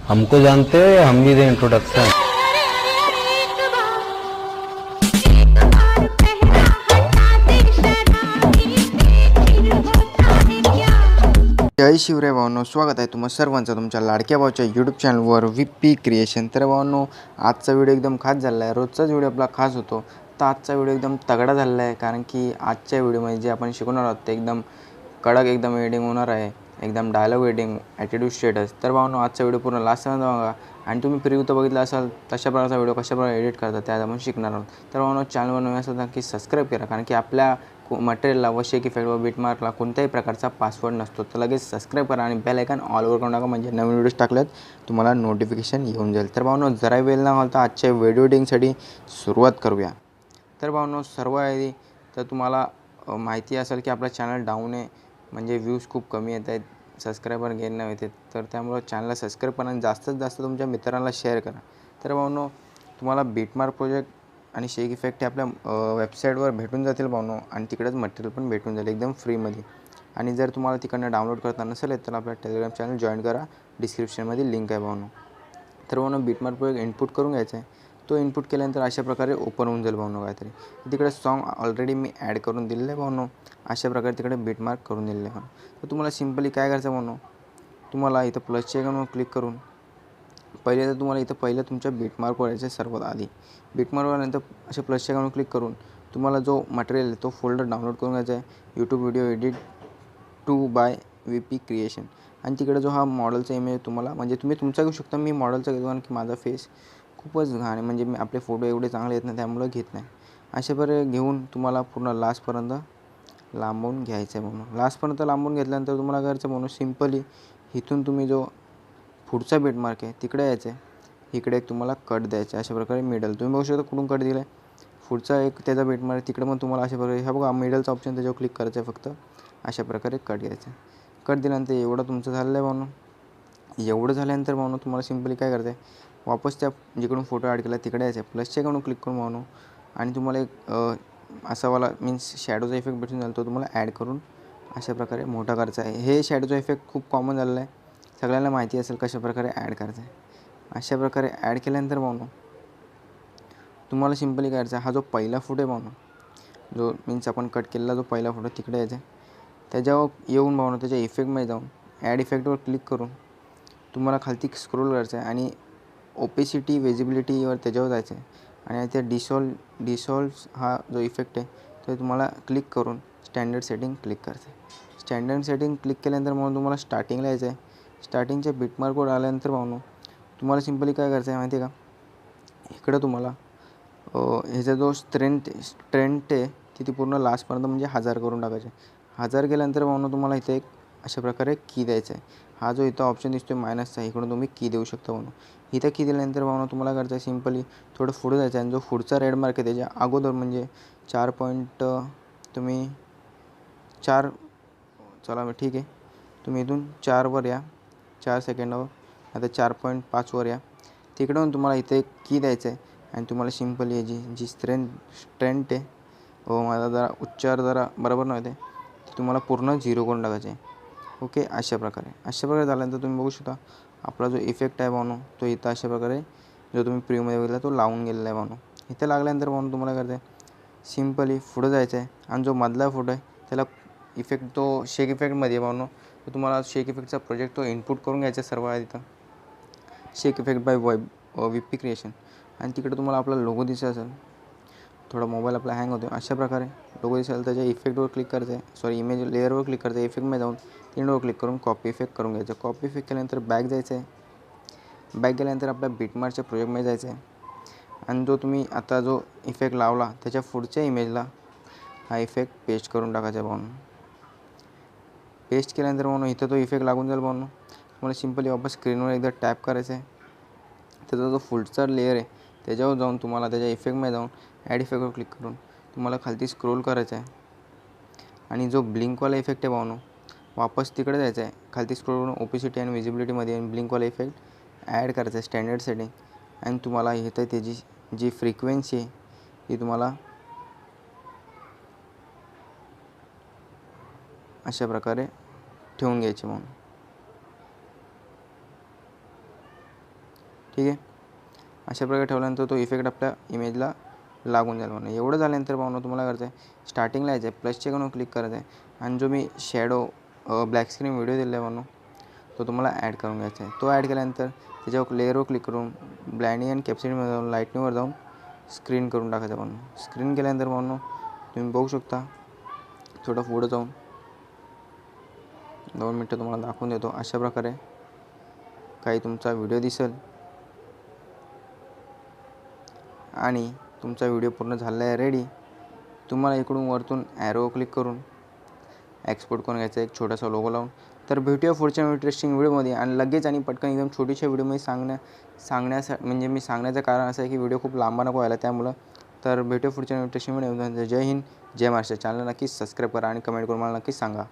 हमको जानते हो या हम भी दें इंट्रोडक्शन? जय शिवराय भावांनो, स्वागत आहे तुम्हा सर्वांचं तुमच्या लाडक्या भावाच्या यूट्यूब चॅनलवर व्ही क्रिएशन. तर भावांनो, आजचा व्हिडिओ एकदम खास झाला आहे. रोजचाच व्हिडिओ आपला खास होतो, तर आजचा व्हिडिओ एकदम तगडा झालेला आहे. कारण की आजच्या व्हिडिओमध्ये जे आपण शिकवणार आहोत ते एकदम कडक एकदम एडिंग होणार आहे, एकदम डायलॉग एडिंग, ॲटिट्यूड स्टेटस. तर भावांनो, आजचा व्हिडिओ पूर्ण लास्टपर्यंत बघा. आणि तुम्ही प्रिव्ह्यू तर बघितला असाल, तशा प्रकारचा व्हिडिओ कशाप्रकारे एडिट करतात त्या आपण शिकणार आहोत. तर भावांनो, चॅनलवर नवीन असेल तर की सबस्क्राईब करा, कारण की आपल्या मटेरियलला व शेक इफेक्ट व बीटमार्कला कोणत्याही प्रकारचा पासवर्ड नसतो. तर लगेच सबस्क्राईब करा आणि बेल आयकॉन ऑलवर करून टाका, म्हणजे नवीन व्हिडिओज टाकल्यात तुम्हाला नोटिफिकेशन येऊन जाईल. तर भावांनो, जरा वेळ न घालता आजच्या व्हिडिओ एडिटिंगसाठी सुरुवात करूया. तर भावांनो, सर्व आधी तर तुम्हाला माहिती असेल की आपला चॅनल डाऊन आहे, म्हणजे व्ह्यूज खूप कमी येत आहेत, सबस्क्रायबर गेन नाही होते. तर त्यामुळं चॅनलला सबस्क्राईब करा आणि जास्तीत जास्त तुमच्या मित्रांना शेअर करा. तर भावांनो, तुम्हाला बीटमार्क प्रोजेक्ट आणि शेक इफेक्ट हे आपल्या वेबसाईटवर भेटून जातील भावांनो, आणि तिकडेच मटेरियल पण भेटून जाईल एकदम फ्रीमध्ये. आणि जर तुम्हाला तिकडनं डाउनलोड करता नसेल तर आपल्या टेलिग्राम चॅनल जॉईन करा, डिस्क्रिप्शनमध्ये लिंक आहे भावांनो. तर भावांनो, बीटमार्क प्रोजेक्ट इनपुट करून घ्यायचा आहे. तो इनपुट केल्यानंतर अशा प्रकारे ओपन होऊन जाईल भावांनो काहीतरी. तिकडे सॉन्ग ऑलरेडी मी ॲड करून दिलेलं आहे भावांनो. अशा प्रकारे तिकडे बीटमार्क करून दिलेलं आहे. तर तुम्हाला सिम्पली काय करायचं भावांनो, तुम्हाला इथं प्लसच्या आयकॉनवर क्लिक करून पहिलं तुमच्या बीटमार्कवर यायचं सर्वात आधी. बीटमार्कवर नंतर अशा प्लसच्या आयकॉनवर क्लिक करून तुम्हाला जो मटेरियल आहे तो फोल्डर डाउनलोड करून घ्यायचा आहे, YouTube video edit 2 by V creation. आणि तिकडे जो हा मॉडेलचा इमेज तुम्हाला, म्हणजे तुम्ही तुमचा घेऊ शकता, मी मॉडेलचा घेतो कारण की माझा फेस खूपच घाण आहे, म्हणजे मी आपले फोटो एवढे चांगले येत नाही त्यामुळं घेत नाही. अशा प्रकारे घेऊन तुम्हाला पूर्ण लास्टपर्यंत लांबवून घ्यायचं आहे म्हणून. लास्टपर्यंत लांबवून घेतल्यानंतर तुम्हाला करायचं म्हणून सिम्पली इथून तुम्ही जो पुढचा बीटमार्क आहे तिकडे यायचं आहे, इकडे एक तुम्हाला कट द्यायचा आहे. अशा प्रकारे मिडल तुम्ही बघू शकता कुठून कट दिला आहे. पुढचा एक त्याचा बीटमार्क तिकडे पण तुम्हाला अशा प्रकारे, हा बघा मिडलचा ऑप्शन, त्याच्यावर क्लिक करायचं आहे फक्त. अशा प्रकारे कट घ्यायचं आहे. कट दिल्यानंतर एवढं तुमचं झालेलं आहे म्हणून. एवढं झाल्यानंतर म्हणून तुम्हाला सिम्पली काय करायचं आहे, वापस त्या जिकडून फोटो ॲड केला तिकडे यायचं आहे, प्लसच्या आयकॉनवर क्लिक करून म्हणून. आणि तुम्हाला एक असावाला मीन्स शॅडोचा इफेक्ट भेटून झाला, तो तुम्हाला ॲड करून अशा प्रकारे मोठा करायचा आहे. हे शॅडोचा इफेक्ट खूप कॉमन झालेला आहे, सगळ्यांना माहिती असेल कशा प्रकारे ॲड करायचं आहे. अशा प्रकारे ॲड केल्यानंतर भावनो तुम्हाला सिम्पली काय करायचं आहे, हा जो पहिला फोटो आहे भावनो, जो मीन्स आपण कट केलेला जो पहिला फोटो तिकडे यायचा आहे, त्याच्यावर येऊन भावनो त्याच्या इफेक्टमध्ये जाऊन ॲड इफेक्टवर क्लिक करून तुम्हाला खालती स्क्रोल करायचं आहे आणि ओपेसिटी विजिबिलिटीवर त्याच्यावर जायचं आहे. आणि त्या डिसॉल्व्ह हा जो इफेक्ट आहे तो तुम्हाला क्लिक करून स्टँडर्ड सेटिंग क्लिक करायचं आहे. स्टँडर्ड सेटिंग क्लिक केल्यानंतर म्हणून तुम्हाला स्टार्टिंगला यायचं आहे. स्टार्टिंगच्या बीटमार्कवर आल्यानंतर भावनो तुम्हाला सिम्पली काय करायचं आहे माहिती आहे का, इकडं तुम्हाला ह्याचा जो स्ट्रेंथ आहे ती पूर्ण लास्टपर्यंत म्हणजे 1000 करून टाकायचे. 1000 केल्यानंतर भावनो तुम्हाला इथे एक अशा प्रकारे की द्यायचा आहे. हा जो इथं ऑप्शन दिसतो आहे मायनसचा, इकडून तुम्ही की देऊ शकता भावनो. इथं की दिल्यानंतर भावनो तुम्हाला करायचं आहे सिम्पली थोडं पुढे जायचं आहे, आणि जो पुढचा रेड मार्क आहे त्याच्या अगोदर म्हणजे 4 पॉईंट तुम्ही 4 चला ठीक आहे, तुम्ही इथून 4वर या, 4 सेकंडावर, आता 4.5वर या. तिकडून तुम्हाला इथे एक की द्यायचं आहे आणि तुम्हाला सिम्पली जी स्ट्रेंथ आहे, माझा जरा उच्चार जरा बरोबर नव्हते, तुम्हाला पूर्ण 0 करून टाकायचे आहे. ओके, अशा प्रकारे झाल्यानंतर तुम्ही बघू शकता आपला जो इफेक्ट आहे भावनो तो इथं अशा प्रकारे जो तुम्ही प्रिव्ह्यूमध्ये बघितला तो लावून गेलेला आहे भावनो. इथं लागल्यानंतर भावनो तुम्हाला करायचं आहे सिम्पली पुढं जायचं आहे, आणि जो मधला फोटो आहे त्याला इफेक्ट तो शेक इफेक्टमध्ये भावनो, तर तुम्हाला शेक इफेक्टचा प्रोजेक्ट तो इनपुट करून घ्यायचा आहे सर्व आधी. तिथं शेक इफेक्ट बाय व्ही क्रिएशन, आणि तिकडे तुम्हाला आपला लोगो दिसत असेल, थोडा मोबाईल आपला हँग होतो, अशा प्रकारे लोगो दिसेल. त्याच्या इफेक्टवर क्लिक करायचं आहे, इमेज लेअरवर क्लिक करायचं आहे, इफेक्टमध्ये जाऊन तीनवर क्लिक करून कॉपी इफेक्ट करून घ्यायचं. कॉपी इफेक्ट केल्यानंतर बॅक जायचं आहे. बॅक गेल्यानंतर आपल्या बीटमार्कच्या प्रोजेक्टमध्ये जायचं आहे, आणि जो तुम्ही आता जो इफेक्ट लावला त्याच्या पुढच्या इमेजला हा इफेक्ट पेस्ट करून टाकायचा आहे भावनो. पेस्ट केल्यानंतर भावनो इथं तो इफेक्ट लागून जाईल भावनो. तुम्हाला सिम्पली वापस स्क्रीनवर एकदा टॅप करायचं आहे. त्याचा जो पुढचा लेअर आहे त्याच्यावर जाऊन तुम्हाला त्याच्या इफेक्टमध्ये जाऊन ॲड इफेक्टवर क्लिक करून तुम्हाला खालती स्क्रोल करायचं आहे, आणि जो ब्लिंकवाला इफेक्ट आहे भावनो वापस तिकडे जायचं आहे, खालती स्क्रोल करून ओपेसिटी आणि विजिबिलिटीमध्ये ब्लिंकवाला इफेक्ट ॲड करायचा आहे, स्टँडर्ड सेटिंग. आणि तुम्हाला इथं त्याची जी फ्रिक्वेन्सी आहे ती तुम्हाला अशा प्रकारे ठेवून घ्यायची म्हणून. ठीक आहे. अशा प्रकारे ठेवल्यानंतर तो इफेक्ट आपल्या इमेजला लागून जाईल म्हणून. एवढं झाल्यानंतर भावनो तुम्हाला करायचं आहे स्टार्टिंगला यायचं आहे, प्लसच्या कडून क्लिक करायचं आहे आणि जो मी शॅडो ब्लॅक स्क्रीन व्हिडिओ दिला आहे म्हणून तो तुम्हाला ॲड करून घ्यायचा आहे. तो ॲड केल्यानंतर त्याच्यावर लेअरवर क्लिक करून ब्लँडिंग आणि कॅप्सिटीमध्ये जाऊन लाईटनिंगवर जाऊन स्क्रीन करून टाकायचं म्हणून. स्क्रीन केल्यानंतर म्हणून तुम्ही बघू शकता थोडं पुढं जाऊन 2 मिनटं तुम्हाला दाखवून देतो. अशा प्रकारे काही तुमचा व्हिडिओ दिसेल आणि तुमचा व्हिडिओ पूर्ण झाला आहे रेडी. तुम्हाला इकडून वरतून ॲरो क्लिक करून एक्सपोर्ट करून घ्यायचा एक छोटासा लोगो लावून. तर भेटूया पुढच्या इंटरेस्टिंग व्हिडिओमध्ये आणि लगेच आणि पटकन एकदम छोटीशा व्हिडिओमध्ये म्हणजे मी सांगण्याचं कारण असं आहे की व्हिडिओ खूप लांब नको व्हायला त्यामुळं. तर भेटूया पुढच्या इंटरेस्टिंग व्हिडिओमध्ये. जय हिंद, जय महाराष्ट्र. चॅनलला नक्कीच सबस्क्राईब करा आणि कमेंट करून मला नक्कीच सांगा.